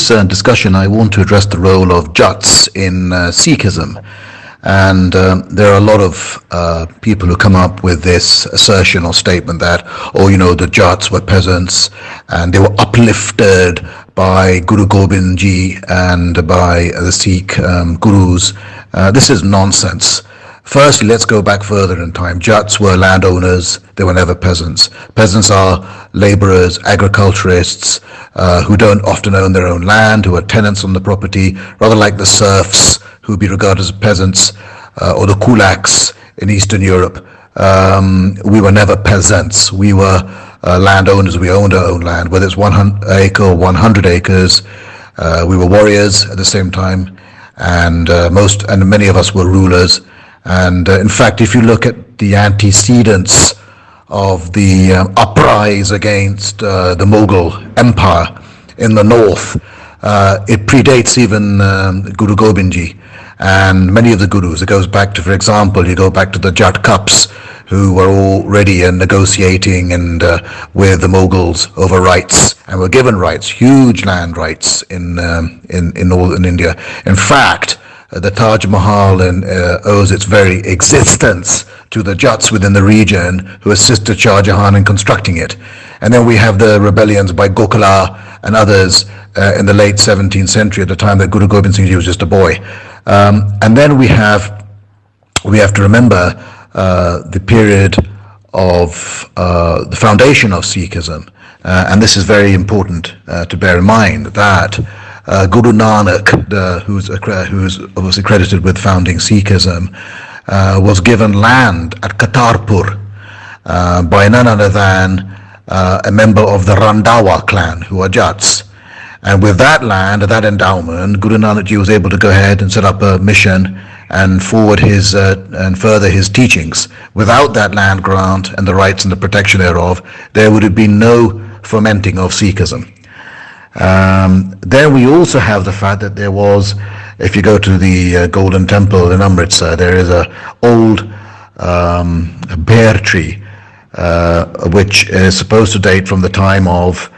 this discussion, I want to address the role of Jats in Sikhism. And there are a lot of people who come up with this assertion or statement that, the Jats were peasants and they were uplifted by Guru Gobind Ji and by the Sikh gurus. This is nonsense. Firstly, let's go back further in time. Jats were landowners, they were never peasants. Peasants are laborers, agriculturists, who don't often own their own land, who are tenants on the property, rather like the serfs who would be regarded as peasants, or the kulaks in Eastern Europe. We were never peasants. We were landowners. We owned our own land, whether it's 1 acre or 100 acres. We were warriors at the same time, and many of us were rulers. And in fact, if you look at the antecedents of the uprise against the Mughal Empire in the north, it predates even Guru Gobind Ji and many of the gurus. It goes back to, for example, you go back to the Jat Cups, who were already negotiating and with the Mughals over rights, and were given rights, huge land rights in northern India. In fact, the Taj Mahal owes its very existence to the Jats within the region who assisted Shah Jahan in constructing it. And then we have the rebellions by Gokula and others in the late 17th century, at the time that Guru Gobind Singh Ji was just a boy. And then we have to remember the period of the foundation of Sikhism. And this is very important to bear in mind, that Guru Nanak, who's obviously credited with founding Sikhism, was given land at Kartarpur by none other than a member of the Randhawa clan, who are Jats. And with that land, that endowment, Guru Nanak Ji was able to go ahead and set up a mission and forward his and further his teachings. Without that land grant and the rights and the protection thereof, there would have been no fomenting of Sikhism. Then we also have the fact that there was, if you go to the Golden Temple in Amritsar, there is an old bear tree, which is supposed to date from the time of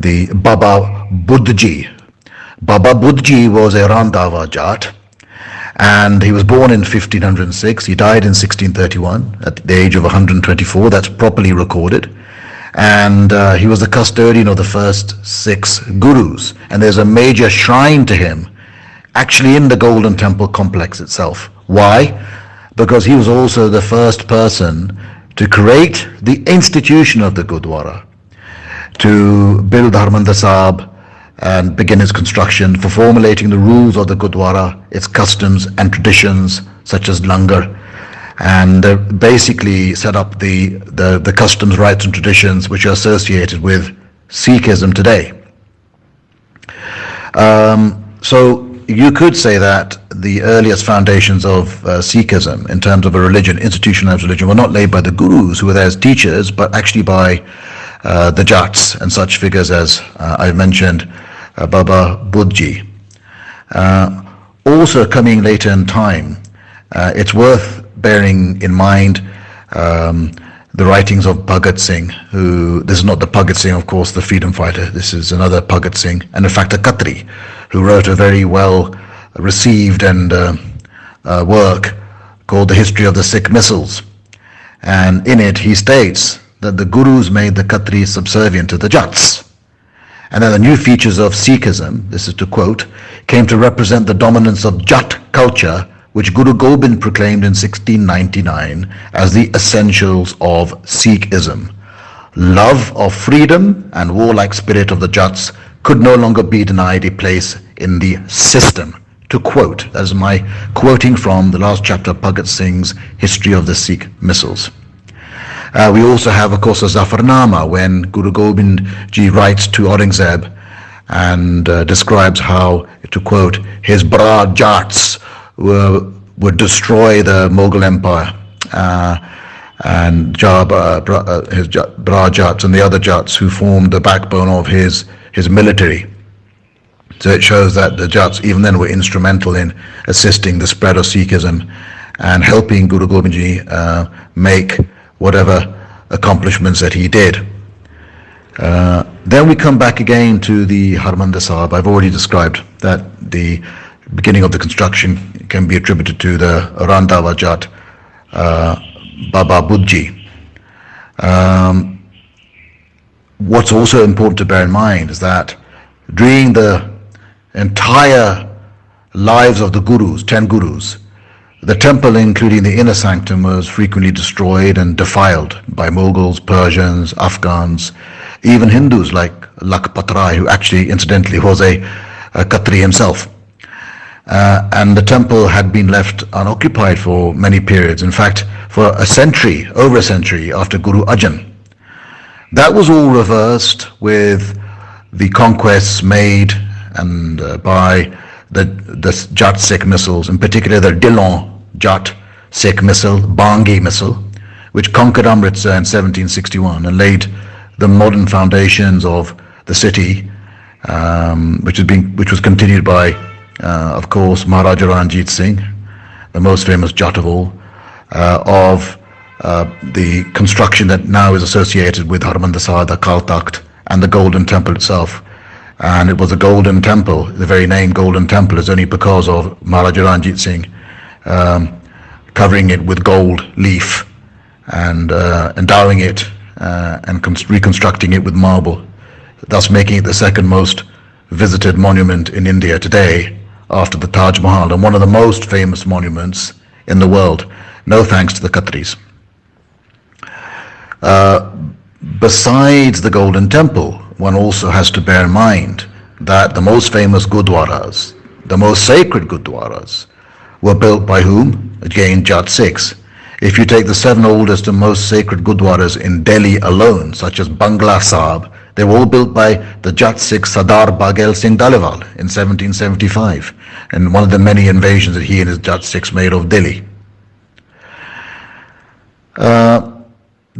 the Baba Budji. Baba Budji was a Randhawa Jat, and he was born in 1506. He died in 1631 at the age of 124. That's properly recorded. And he was the custodian of the first 6 gurus. And there's a major shrine to him actually in the Golden Temple complex itself. Why? Because he was also the first person to create the institution of the Gurdwara, to build Harmandir Sahib and begin its construction, for formulating the rules of the Gurdwara, its customs and traditions such as langar, and basically set up the customs, rights and traditions which are associated with Sikhism today. So you could say that the earliest foundations of Sikhism in terms of a religion, institutionalized religion, were not laid by the gurus who were there as teachers, but actually by the Jats and such figures as I mentioned, Baba Budji. Also coming later in time, it's worth bearing in mind the writings of Bhagat Singh, who, this is not the Bhagat Singh, of course, the freedom fighter, this is another Bhagat Singh, and in fact a Khatri, who wrote a very well received and work called The History of the Sikh Missiles. And in it he states that the Gurus made the Khatris subservient to the Jats, and that the new features of Sikhism, this is to quote, came to represent the dominance of Jat culture, which Guru Gobind proclaimed in 1699 as the essentials of Sikhism. Love of freedom and warlike spirit of the Jats could no longer be denied a place in the system. To quote, that is my quoting from the last chapter of Bhagat Singh's History of the Sikh Missiles. We also have, of course, a Zafarnama, when Guru Gobind Ji writes to Aurangzeb and describes how, to quote, his Bra Jats would destroy the Mughal Empire, and his Bra Jats and the other Jats who formed the backbone of his military. So it shows that the Jats even then were instrumental in assisting the spread of Sikhism and helping Guru Gobind Ji make whatever accomplishments that he did. Then we come back again to the Harmandir Sahib. I've already described that the beginning of the construction can be attributed to the Randhawa Jat, Baba Budji. What's also important to bear in mind is that during the entire lives of the gurus, 10 gurus, the temple, including the inner sanctum, was frequently destroyed and defiled by Mughals, Persians, Afghans, even Hindus like Lakhpat Rai, who actually incidentally was a Khatri himself. And the temple had been left unoccupied for many periods, in fact for a century, over a century after Guru Arjan. That was all reversed with the conquests made and by the Jat Sikh missiles, in particular the Dillon Jat Sikh missile, Bangi missile, which conquered Amritsar in 1761 and laid the modern foundations of the city, which was continued by, of course, Maharaja Ranjit Singh, the most famous Jat of all, of the construction that now is associated with Harmandir Sahib, the Akal Takht, and the Golden Temple itself. And it was a golden temple. The very name Golden Temple is only because of Maharaja Ranjit Singh covering it with gold leaf and endowing it and reconstructing it with marble, thus making it the second most visited monument in India today after the Taj Mahal, and one of the most famous monuments in the world, no thanks to the Khatris. Besides the Golden Temple, one also has to bear in mind that the most famous Gurdwaras, the most sacred Gurdwaras, were built by whom? Again, Jat Sikhs. If you take the 7 oldest and most sacred Gurdwaras in Delhi alone, such as Bangla Sahib, they were all built by the Jat Sikh Sardar Baghel Singh Dhaliwal in 1775, and one of the many invasions that he and his Jat Sikhs made of Delhi.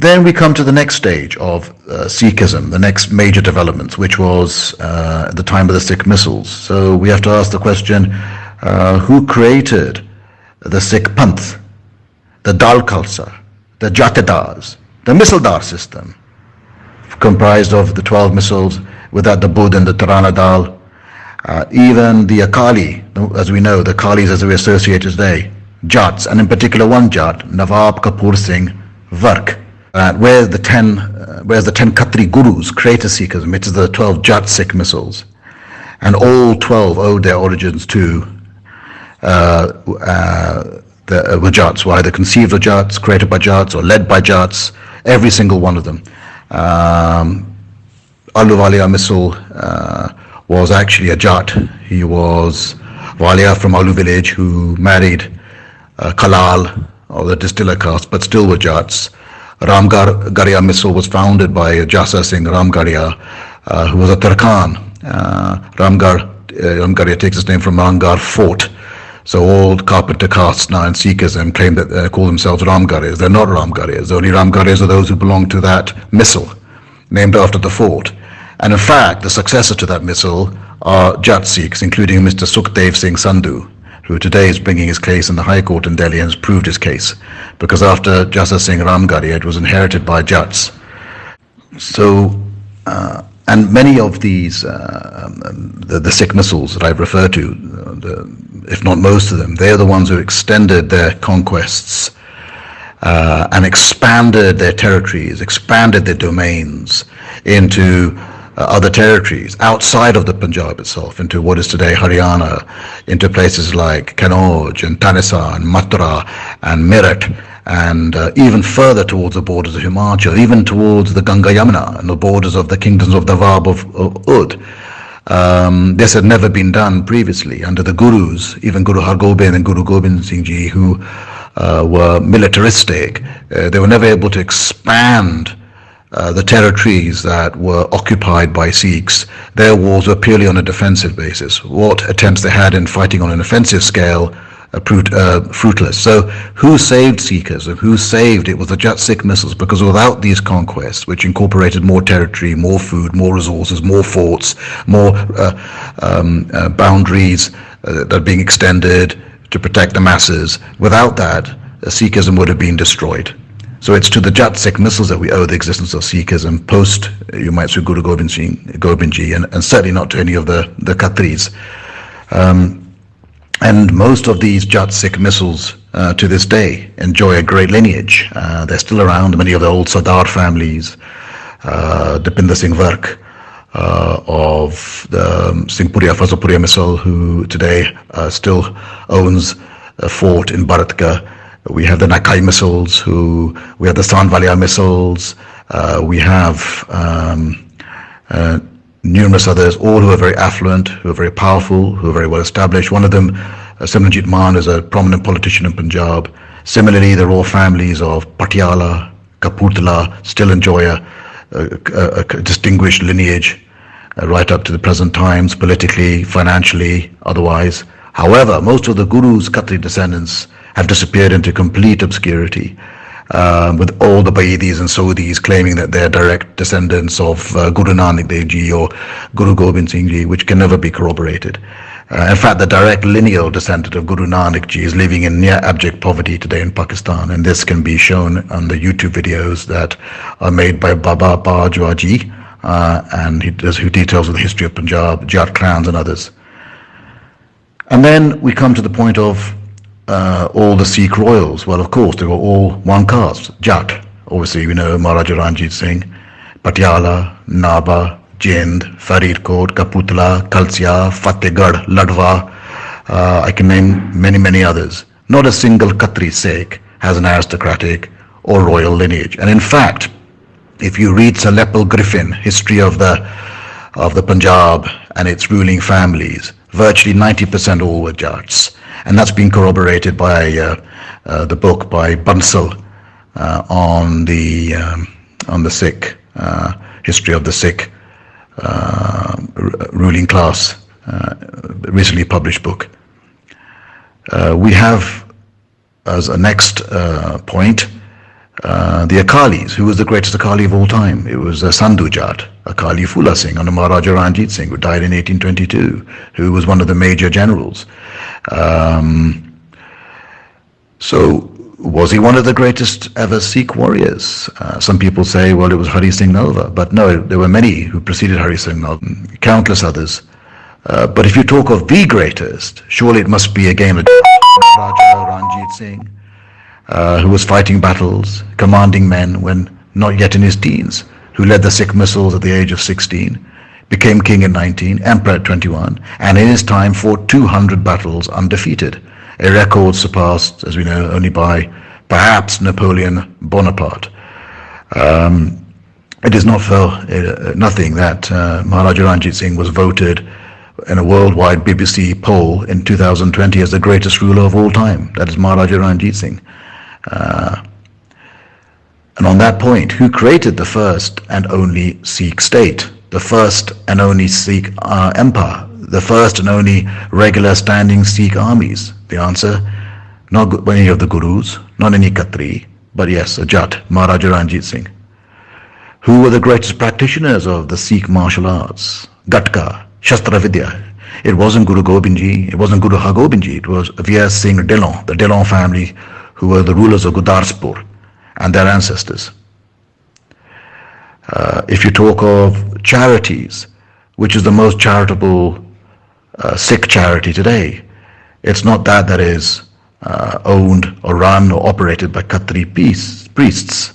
Then we come to the next stage of Sikhism, the next major developments, which was at the time of the Sikh missiles. So we have to ask the question, who created the Sikh Panth, the Dal Khalsa, the Jatedars, the Misildar system, comprised of the 12 missiles, with that the Budh and the Tarana Dal, even the Akali, as we know, the Akalis as we associate today, Jats, and in particular one Jat, Nawab Kapoor Singh Vark. Whereas the 10 Khatri Gurus created Sikhism, it is the 12 Jat Sikh missiles, and all 12 owed their origins to the Jats, were either conceived of Jats, created by Jats, or led by Jats, every single one of them. Aluwalia missile was actually a Jat. He was Walia from Alu village who married Kalal, or the distiller caste, but still were Jats. Ramgarhia missile was founded by Jasa Singh Ramgarhia, who was a Tarkhan. Ramgarhia takes its name from Rangar Fort. So all carpenter castes now in Sikhism claim that they call themselves Ramgarhias. They're not Ramgarhias. The only Ramgarhias are those who belong to that missile, named after the fort. And in fact, the successor to that missile are Jat Sikhs, including Mr. Sukhdev Singh Sandhu, who today is bringing his case in the High Court in Delhi and has proved his case, because after Jasa Singh Ramgarhia, it was inherited by Jats. So, and many of these, the Sikh missiles that I've referred to, if not most of them, they're the ones who extended their conquests and expanded their territories, expanded their domains into other territories outside of the Punjab itself, into what is today Haryana, into places like Kanauj and Tanisar and Mathura and Meerut, and even further towards the borders of Himachal, even towards the Ganga Yamuna and the borders of the kingdoms of Nawab of Oudh. This had never been done previously under the Gurus, even Guru Har Gobind and Guru Gobind Singh Ji, who were militaristic. They were never able to expand the territories that were occupied by Sikhs. Their wars were purely on a defensive basis. What attempts they had in fighting on an offensive scale proved fruitless. So who saved Sikhism? Who saved it? Was the Jat Sikh missiles, because without these conquests, which incorporated more territory, more food, more resources, more forts, more boundaries that are being extended to protect the masses, without that, Sikhism would have been destroyed. So it's to the Jat Sikh missiles that we owe the existence of Sikhism post, you might say, Guru Gobind Ji, and certainly not to any of the Khatris. And most of these Jat Sikh missiles to this day enjoy a great lineage. They're still around, many of the old Sardar families, Dipinder Singh Vark of the Singhpuria, Fazalpuria missile, who today still owns a fort in Bharatka. We have the Nakai missiles, we have the Sandvalia missiles, we have numerous others, all who are very affluent, who are very powerful, who are very well established. One of them, Simranjit Maan, is a prominent politician in Punjab. Similarly, the royal families of Patiala, Kapurthala still enjoy a distinguished lineage right up to the present times, politically, financially, otherwise. However, most of the Guru's Khatri descendants have disappeared into complete obscurity, with all the Baidis and Sodhis claiming that they're direct descendants of Guru Nanak Dev Ji or Guru Gobind Singh Ji, which can never be corroborated. In fact, the direct lineal descendant of Guru Nanak Ji is living in near abject poverty today in Pakistan, and this can be shown on the YouTube videos that are made by Baba Bajwa Ji, and who details the history of Punjab, Jat clans and others. And then we come to the point of all the Sikh royals. Well, of course, they were all one caste, Jat. Obviously, we know Maharaja Ranjit Singh, Patiala, Naba, Jind, Faridkot, Kapurthala, Kalsia, Fatehgarh, Ladwa. I can name many, many others. Not a single Khatri Sikh has an aristocratic or royal lineage. And in fact, if you read Sir Lepel Griffin, History of the Punjab and its ruling families, virtually 90% all were Jats. And that's been corroborated by the book by Bansal on the Sikh history of the Sikh ruling class, recently published book. We have as a next point the Akalis. Who was the greatest Akali of all time? It was Sandhu Jat, Akali Phula Singh under Maharaja Ranjit Singh, who died in 1822, who was one of the major generals. So was he one of the greatest ever Sikh warriors? Some people say, well, it was Hari Singh Nalwa, but no, there were many who preceded Hari Singh Nalwa, countless others. But if you talk of the greatest, surely it must be again Maharaja Ranjit Singh, who was fighting battles, commanding men when not yet in his teens, who led the Sikh missiles at the age of 16, became king at 19, emperor at 21, and in his time fought 200 battles undefeated, a record surpassed, as we know, only by perhaps Napoleon Bonaparte. It is not for nothing that Maharaja Ranjit Singh was voted in a worldwide BBC poll in 2020 as the greatest ruler of all time. That is Maharaja Ranjit Singh. And on that point, who created the first and only Sikh state, the first and only Sikh empire, the first and only regular standing Sikh armies? The answer, not any of the Gurus, not any Khatri, but yes, a Jat, Maharaja Ranjit Singh. Who were the greatest practitioners of the Sikh martial arts? Gatka, Shastra Vidya. It wasn't Guru Gobind Ji, it wasn't Guru Har Gobind Ji, it was Veer Singh Dillon, the Dillon family, who were the rulers of Gurdaspur and their ancestors. If you talk of charities, which is the most charitable Sikh charity today, it's not that is owned or run or operated by Khatri priests,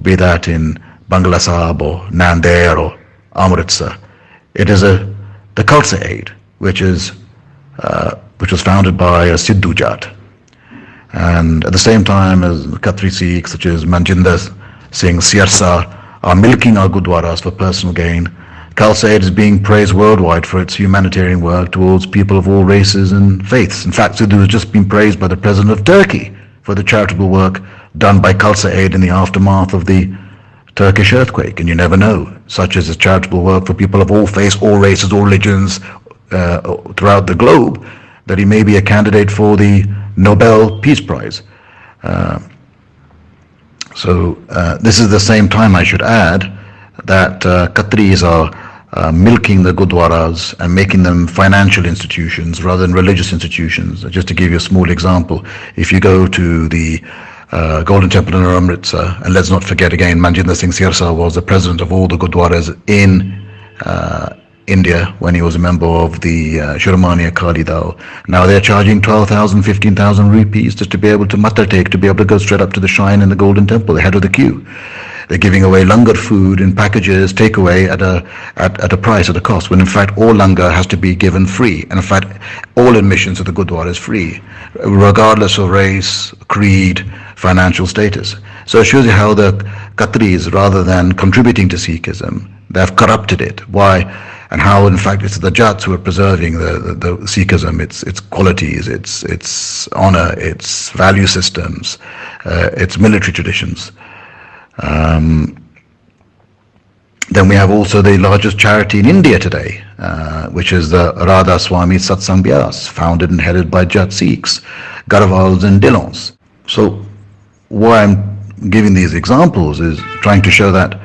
be that in Bangla Sahib or Nanded or Amritsar. It is the Khalsa Aid, which was founded by a Sidhu Jat. And at the same time as Khatri Sikhs such as Manjinder Singh Siyarsa are milking our Gurdwaras for personal gain, Khalsa Aid is being praised worldwide for its humanitarian work towards people of all races and faiths. In fact, Sidhu has just been praised by the President of Turkey for the charitable work done by Khalsa Aid in the aftermath of the Turkish earthquake. And you never know, such as its charitable work for people of all faiths, all races, all religions throughout the globe, that he may be a candidate for the Nobel Peace Prize. So this is the same time, I should add, that Khatris are milking the Gurdwaras and making them financial institutions rather than religious institutions. Just to give you a small example, if you go to the Golden Temple in Amritsar. And let's not forget again, Manjinder Singh Sirsa was the president of all the Gurdwaras in India when he was a member of the Shiromani Akali Dal. Now they're charging 12,000, 15,000 rupees just to be able to matta take, to be able to go straight up to the shrine in the Golden Temple, the head of the queue. They're giving away langar food in packages, takeaway at a price, at a cost, when in fact all langar has to be given free. And in fact, all admissions to the Gurdwara is free, regardless of race, creed, financial status. So it shows you how the Khatris, rather than contributing to Sikhism, they have corrupted it. Why? And how, in fact, it's the Jats who are preserving the Sikhism, its qualities, its honor, its value systems, its military traditions. Then we have also the largest charity in India today, which is the Radha Swami Satsang Vyas, founded and headed by Jat Sikhs, Garhwals and Dillons. So why I'm giving these examples is trying to show that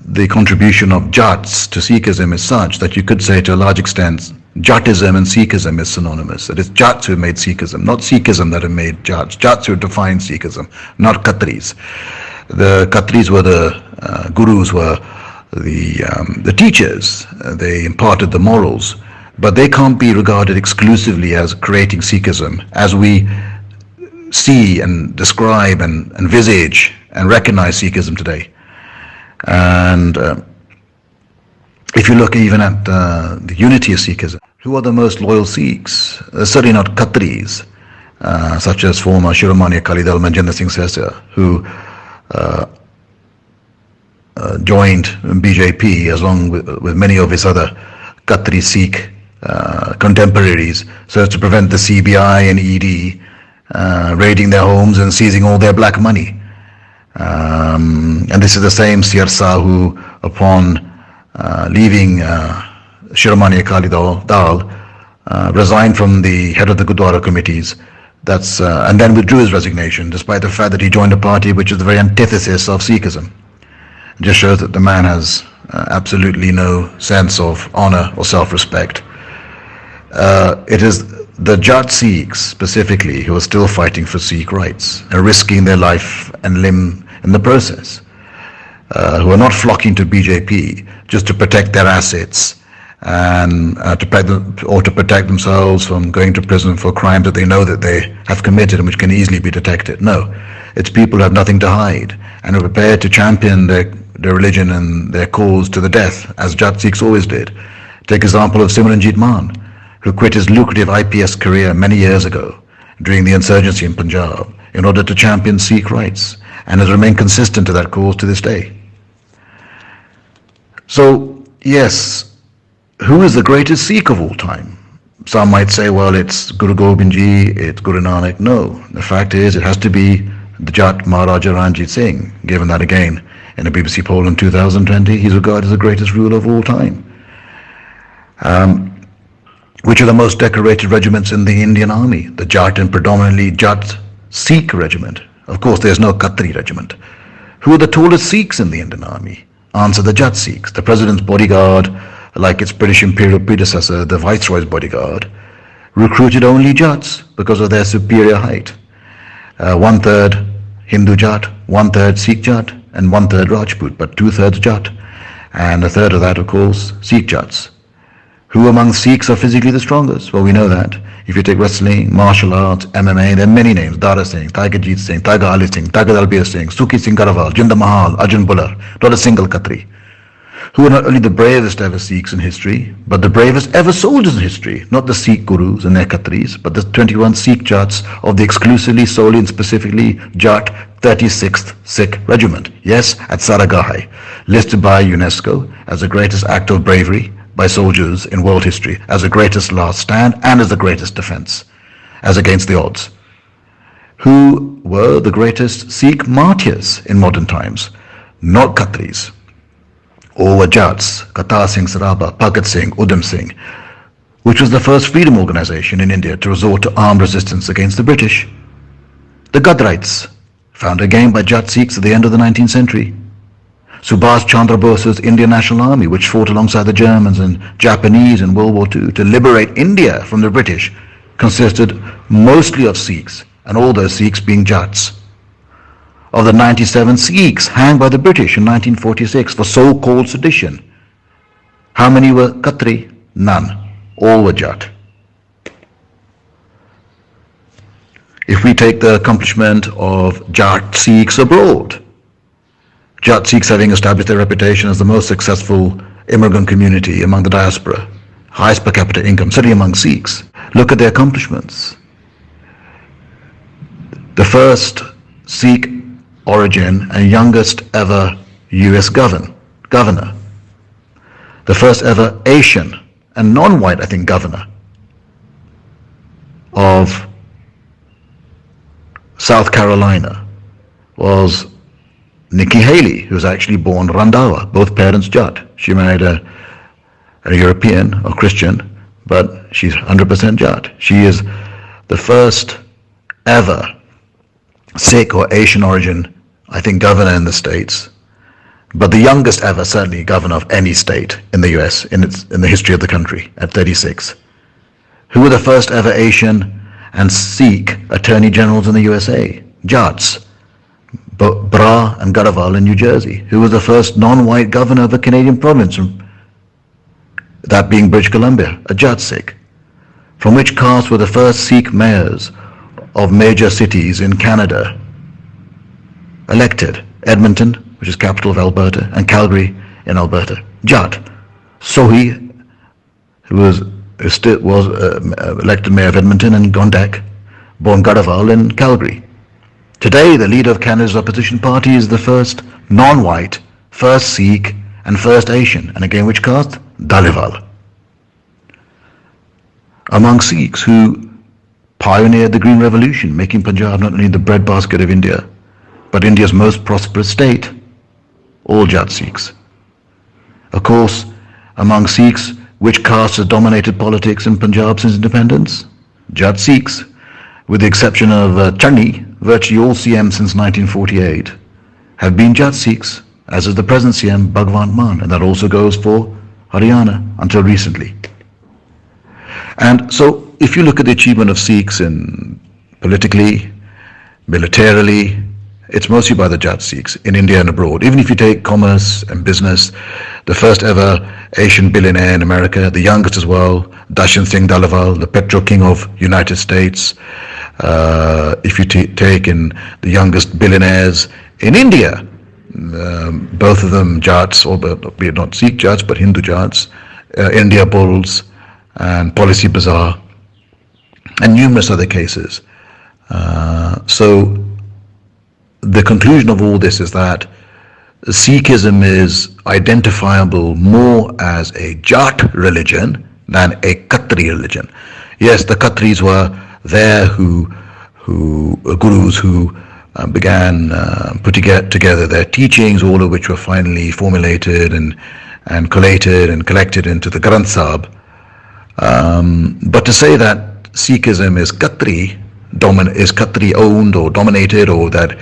the contribution of Jats to Sikhism is such that you could say to a large extent Jatism and Sikhism is synonymous. That it's Jats who made Sikhism, not Sikhism that have made Jats. Jats who defined Sikhism, not Khatris. The Khatris were the gurus, were the teachers. They imparted the morals, but they can't be regarded exclusively as creating Sikhism as we see and describe and envisage and recognize Sikhism today. And if you look even at the unity of Sikhism, who are the most loyal Sikhs? Certainly not Khatris, such as former Shiromani Akali Dal Manjinder Singh Sirsa, who joined BJP along with many of his other Khatri Sikh contemporaries, so as to prevent the CBI and ED raiding their homes and seizing all their black money. And this is the same Sirsa who, upon leaving Shiromani Akali Dal, resigned from the head of the Gurdwara committees. And then withdrew his resignation, despite the fact that he joined a party which is the very antithesis of Sikhism. It just shows that the man has absolutely no sense of honor or self-respect. It is the Jat Sikhs specifically who are still fighting for Sikh rights and risking their life and limb in the process, who are not flocking to BJP just to protect their assets and to protect themselves from going to prison for crimes that they know that they have committed and which can easily be detected. No, it's people who have nothing to hide and are prepared to champion their religion and their cause to the death, as Jat Sikhs always did. Take example of Simranjit Maan, who quit his lucrative IPS career many years ago during the insurgency in Punjab in order to champion Sikh rights, and has remained consistent to that cause to this day. So, yes, who is the greatest Sikh of all time? Some might say, well, it's Guru Gobind Ji, it's Guru Nanak. No, the fact is it has to be the Jat Maharaja Ranjit Singh, given that again in a BBC poll in 2020, he's regarded as the greatest ruler of all time. Which are the most decorated regiments in the Indian army? The Jat and predominantly Jat Sikh regiment. Of course, there's no Khatri regiment. Who are the tallest Sikhs in the Indian army? Answer: the Jat Sikhs. The president's bodyguard, like its British imperial predecessor, the Viceroy's bodyguard, recruited only Jats because of their superior height. 1/3 Hindu Jat, 1/3 Sikh Jat, and 1/3 Rajput, but 2/3 Jat, and a third of that, of course, Sikh Jats. Who among Sikhs are physically the strongest? Well, we know that. If you take wrestling, martial arts, MMA, there are many names. Dara Singh, Tiger Jeet Singh, Tiger Ali Singh, Tiger Dalbir Singh, Sukhi Singh Garhwal, Jinder Mahal, Arjun Buller, not a single Khatri. Who are not only the bravest ever Sikhs in history, but the bravest ever soldiers in history. Not the Sikh Gurus and their Khatris, but the 21 Sikh Jats of the exclusively, solely and specifically Jat 36th Sikh Regiment. Yes, at Saragahai, listed by UNESCO as the greatest act of bravery by soldiers in world history, as the greatest last stand and as the greatest defense, as against the odds. Who were the greatest Sikh martyrs in modern times? Not Khatris. All were Jats: Kartar Singh Saraba, Bhagat Singh, Udham Singh, which was the first freedom organization in India to resort to armed resistance against the British. The Gadrites, founded again by Jat Sikhs at the end of the 19th century. Subhash Chandra Bose's Indian National Army, which fought alongside the Germans and Japanese in World War II to liberate India from the British, consisted mostly of Sikhs, and all those Sikhs being Jats. of the 97 Sikhs hanged by the British in 1946 for so-called sedition. How many were Khatri? None. All were Jat. If we take the accomplishment of Jat Sikhs abroad, Jat Sikhs having established their reputation as the most successful immigrant community among the diaspora, highest per capita income, certainly among Sikhs. Look at their accomplishments. The first Sikh origin and youngest ever US governor. The first ever Asian and non-white, I think, governor of South Carolina was Nikki Haley, who was actually born Randhawa, both parents Jat. She married a European or Christian, but she's 100% Jat. She is the first ever Sikh or Asian origin, I think, governor in the States, but the youngest ever, certainly, governor of any state in the US in the history of the country at 36. Who were the first ever Asian and Sikh attorney generals in the USA? Jats. Bra and Garhwal in New Jersey. Who was the first non-white governor of a Canadian province, that being British Columbia, a Jat Sikh? From which caste were the first Sikh mayors of major cities in Canada elected? Edmonton, which is capital of Alberta, and Calgary in Alberta. Jat. Sohi, who was elected mayor of Edmonton, and Gondak, born Garhwal in Calgary. Today, the leader of Canada's opposition party is the first non-white, first Sikh, and first Asian. And again, which caste? Dhaliwal. Among Sikhs who pioneered the Green Revolution, making Punjab not only the breadbasket of India, but India's most prosperous state, all Jat Sikhs. Of course, among Sikhs, which caste has dominated politics in Punjab since independence? Jat Sikhs. With the exception of Channi, virtually all CMs since 1948 have been Jat Sikhs, as is the present CM, Bhagwant Mann, and that also goes for Haryana until recently. And so, if you look at the achievement of Sikhs in politically, militarily, it's mostly by the Jat Sikhs in India and abroad. Even if you take commerce and business, the first ever Asian billionaire in America, the youngest as well, Dashan Singh Dhaliwal, the petro king of United States. If you take in the youngest billionaires in India, both of them Jats, or be it not Sikh Jats, but Hindu Jats, India Bulls, and Policy Bazaar, and numerous other cases. So the conclusion of all this is that Sikhism is identifiable more as a Jat religion than a Khatri religion. Yes, the Khatris were there who gurus who began putting together their teachings, all of which were finally formulated and collated and collected into the Granth Sahib. But to say that Sikhism is Khatri owned or dominated, or that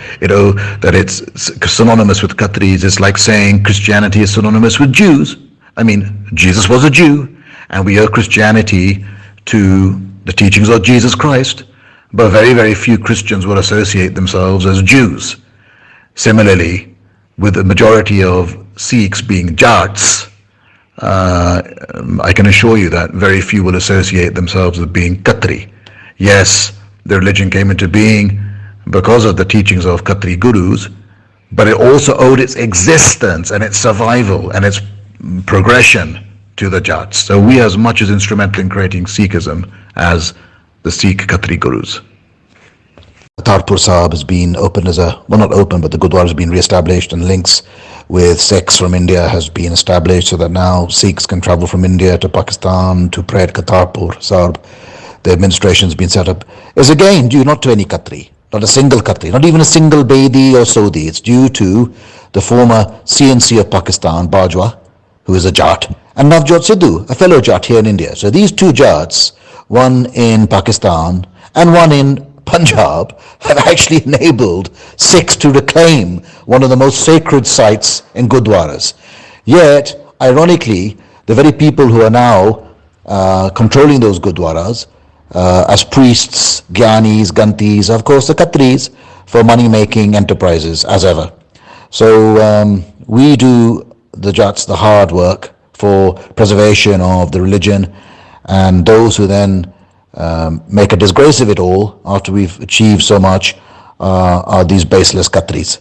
it's synonymous with Khatris, is like saying Christianity is synonymous with Jews. I mean, Jesus was a Jew, and we owe Christianity to the teachings of Jesus Christ, but very, very few Christians will associate themselves as Jews. Similarly, with the majority of Sikhs being Jats, I can assure you that very few will associate themselves with being Khatri. Yes, the religion came into being because of the teachings of Khatri gurus, but it also owed its existence and its survival and its progression to the Jats. So we are as much as instrumental in creating Sikhism as the Sikh Khatri gurus. Kartarpur Sahib has been opened as not open, but the Gurdwara has been re-established, and links with Sikhs from India has been established, so that now Sikhs can travel from India to Pakistan to pray at Kartarpur Sahib. The administration has been set up. Is again due not to any Khatri, not a single Khatri, not even a single Bedi or Sodhi. It's due to the former CNC of Pakistan, Bajwa, who is a Jat, and Navjot Sidhu, a fellow Jat here in India. So these two Jats, one in Pakistan and one in Punjab, have actually enabled Sikhs to reclaim one of the most sacred sites in Gurdwaras. Yet, ironically, the very people who are now controlling those Gurdwaras as priests, Gyanis, Gantis, of course the Khatris, for money-making enterprises as ever. So we do, the Jats, the hard work for preservation of the religion, and those who then make a disgrace of it all after we've achieved so much are these baseless Qatris.